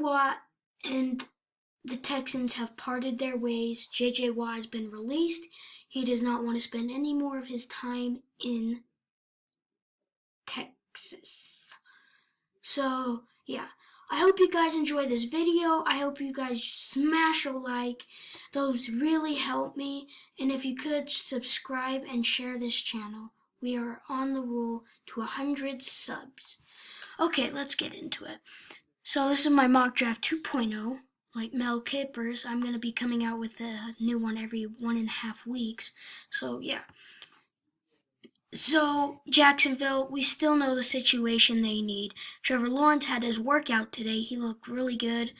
Watt and the Texans have parted their ways. J.J. Watt has been released. He does not want to spend any more of his time in Texas. So, yeah. I hope you guys enjoy this video. I hope you guys smash a like. Those really help me. And if you could, subscribe and share this channel. We are on the roll to 100 subs. Okay, let's get into it. So this is my mock draft 2.0. Like Mel Kippers, I'm going to be coming out with a new one every 1.5 weeks. So, yeah. So, Jacksonville, we still know the situation they need. Trevor Lawrence had his workout today. He looked really good.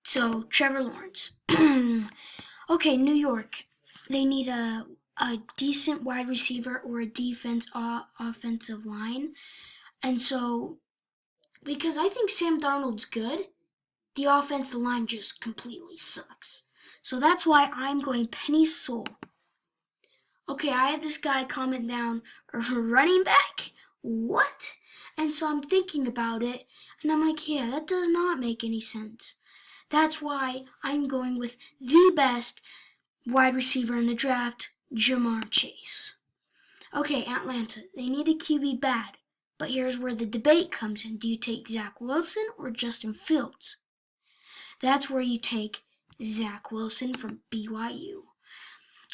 So, Trevor Lawrence. Okay, New York. They need a decent wide receiver or a offensive line. And so, because I think Sam Darnold's good, the offensive line just completely sucks. So that's why I'm going Penei Sewell. Okay, I had this guy comment down, running back? What? And so I'm thinking about it, and I'm like, yeah, that does not make any sense. That's why I'm going with the best wide receiver in the draft, Ja'Marr Chase. Okay, Atlanta, they need a QB bad, but here's where the debate comes in. Do you take Zach Wilson or Justin Fields? That's where you take Zach Wilson from BYU.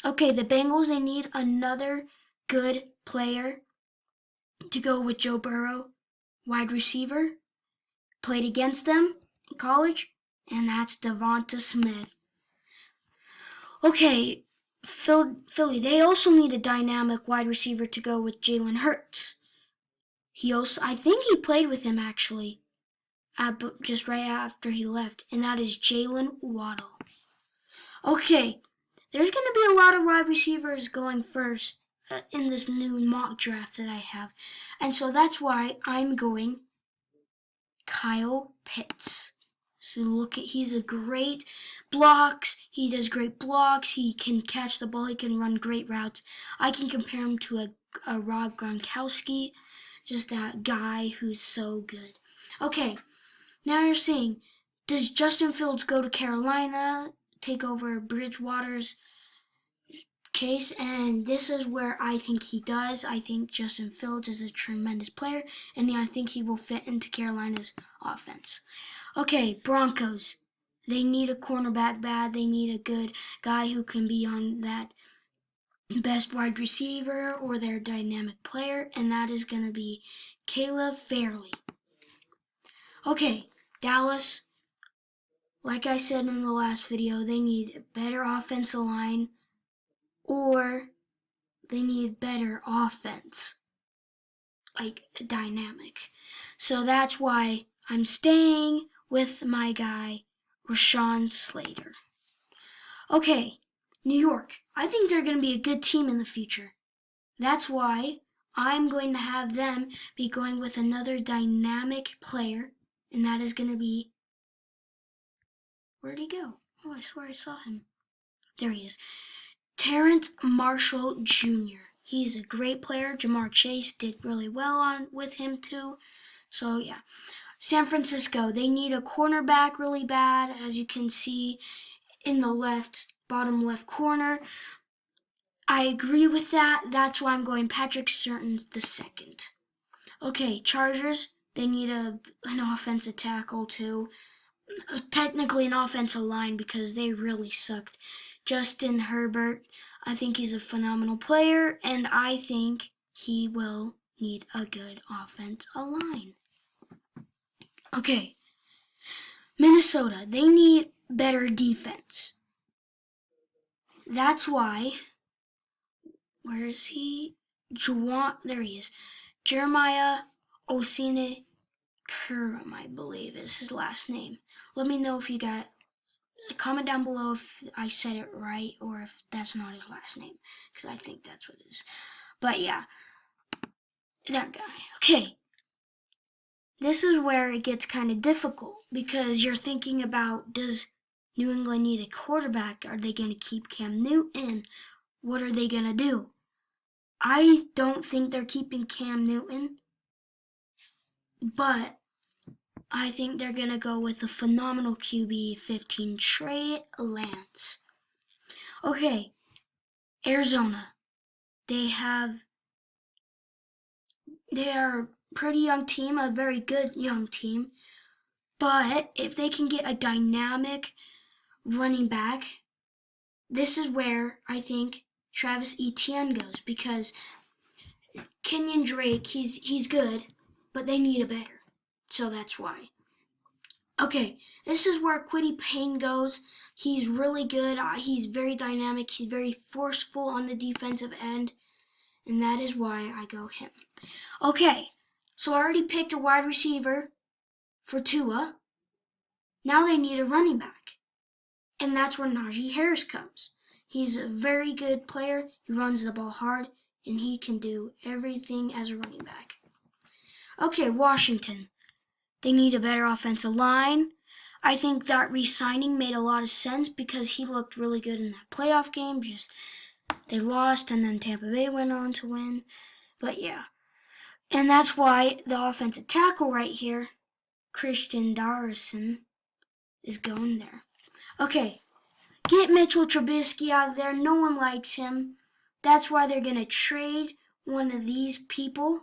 Okay, the Bengals, they need another good player to go with Joe Burrow, wide receiver. Played against them in college, and that's Devonta Smith. Okay, Philly, they also need a dynamic wide receiver to go with Jalen Hurts. I think he played with him actually, just right after he left, and that is Jalen Waddle. Okay, there's going to be a lot of wide receivers going first in this new mock draft that I have. And so that's why I'm going Kyle Pitts. So he's a great blocks. He does great blocks. He can catch the ball. He can run great routes. I can compare him to a Rob Gronkowski, just that guy who's so good. Okay, now you're saying, does Justin Fields go to Carolina, take over Bridgewater's case? And this is where I think he does. I think Justin Fields is a tremendous player, and I think he will fit into Carolina's offense. Okay, Broncos. They need a cornerback bad. They need a good guy who can be on that best wide receiver or their dynamic player, and that is going to be Caleb Farley. Okay, Dallas. Like I said in the last video, they need a better offensive line, or they need better offense, like dynamic. So that's why I'm staying with my guy, Rashawn Slater. Okay, New York. I think they're going to be a good team in the future. That's why I'm going to have them be going with another dynamic player, and that is going to be, where'd he go? Oh, I swear I saw him. There he is. Terrace Marshall Jr. He's a great player. Ja'Marr Chase did really well with him too. So yeah. San Francisco, they need a cornerback really bad, as you can see in the bottom left corner. I agree with that. That's why I'm going Patrick Surtain II. Okay, Chargers, they need an offensive tackle too. Technically an offensive line because they really sucked. Justin Herbert, I think he's a phenomenal player, and I think he will need a good offensive line. Okay, Minnesota, they need better defense. That's why, where is he? There he is. Jeremiah Osine Kurum, I believe is his last name. Let me know if you got, comment down below if I said it right or if that's not his last name, because I think that's what it is. But yeah, that guy. Okay. This is where it gets kind of difficult because you're thinking about, does New England need a quarterback? Are they going to keep Cam Newton? What are they going to do? I don't think they're keeping Cam Newton, but I think they're going to go with the phenomenal QB 15, Trey Lance. Okay, Arizona. They are a pretty young team, a very good young team. But if they can get a dynamic running back, this is where I think Travis Etienne goes, because Kenyon Drake, he's good, but they need a better. So that's why. Okay, this is where Kwity Paye goes. He's really good. He's very dynamic. He's very forceful on the defensive end. And that is why I go him. Okay, so I already picked a wide receiver for Tua. Now they need a running back. And that's where Najee Harris comes. He's a very good player. He runs the ball hard, and he can do everything as a running back. Okay, Washington. They need a better offensive line. I think that re-signing made a lot of sense because he looked really good in that playoff game. Just they lost, and then Tampa Bay went on to win. But yeah. And that's why the offensive tackle right here, Christian Darrison, is going there. Okay, get Mitchell Trubisky out of there. No one likes him. That's why they're going to trade one of these people.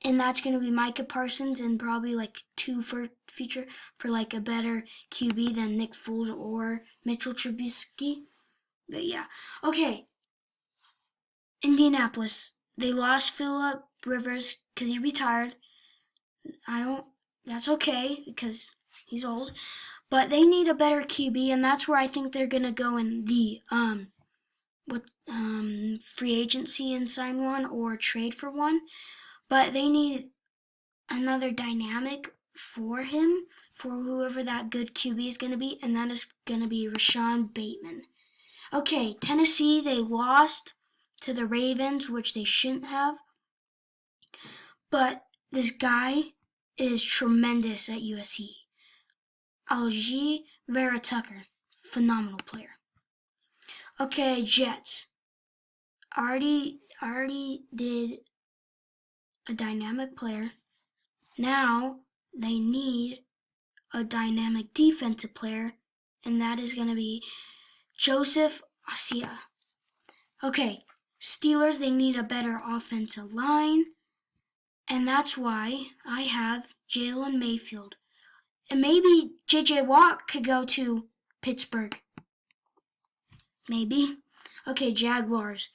And that's going to be Micah Parsons and probably like 2 for future for like a better QB than Nick Foles or Mitchell Trubisky. But yeah. Okay. Indianapolis. They lost Phillip Rivers because he retired. That's okay because he's old. But they need a better QB, and that's where I think they're going to go in the free agency and sign one or trade for one. But they need another dynamic for him, for whoever that good QB is going to be, and that is going to be Rashad Bateman. Okay, Tennessee, they lost to the Ravens, which they shouldn't have. But this guy is tremendous at USC. Alijah Vera-Tucker, phenomenal player. Okay, Jets. I already did a dynamic player. Now they need a dynamic defensive player, and that is going to be Joseph Ossai. Okay, Steelers, they need a better offensive line, and that's why I have Jalen Mayfield. And maybe J.J. Watt could go to Pittsburgh. Maybe. Okay, Jaguars.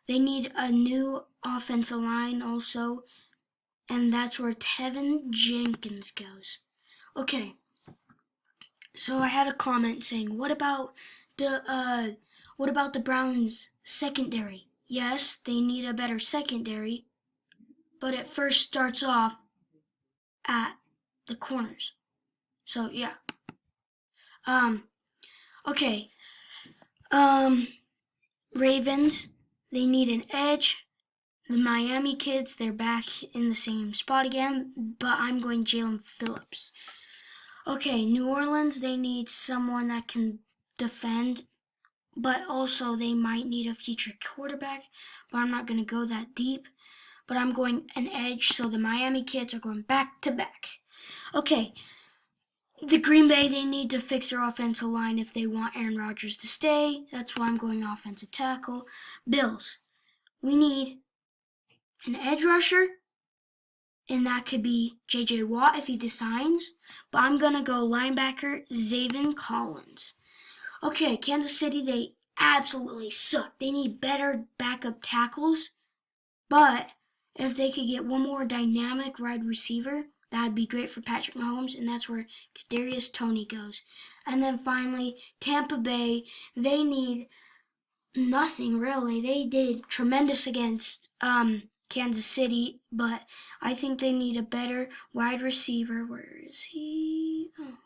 They need a new offensive line also, and that's where Tevin Jenkins goes. Okay, so I had a comment saying, what about the Browns secondary? Yes, they need a better secondary, but it first starts off at the corners. So yeah. Okay. Ravens, they need an edge. The Miami kids, they're back in the same spot again, but I'm going Jalen Phillips. Okay, New Orleans, they need someone that can defend, but also they might need a future quarterback, but I'm not going to go that deep. But I'm going an edge, so the Miami kids are going back to back. Okay, the Green Bay, they need to fix their offensive line if they want Aaron Rodgers to stay. That's why I'm going offensive tackle. Bills, we need an edge rusher, and that could be J.J. Watt if he decides. But I'm going to go linebacker Zaven Collins. Okay, Kansas City, they absolutely suck. They need better backup tackles. But if they could get one more dynamic wide receiver, that'd be great for Patrick Mahomes, and that's where Kadarius Toney goes. And then finally, Tampa Bay, they need nothing really. They did tremendous against Kansas City, but I think they need a better wide receiver. Where is he? Oh,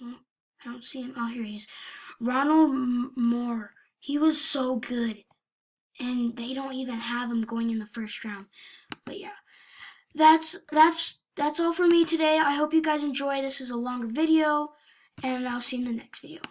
I don't see him. Oh, here he is. Ronald Moore. He was so good, and they don't even have him going in the first round. But yeah, that's all for me today. I hope you guys enjoy. This is a longer video, and I'll see you in the next video.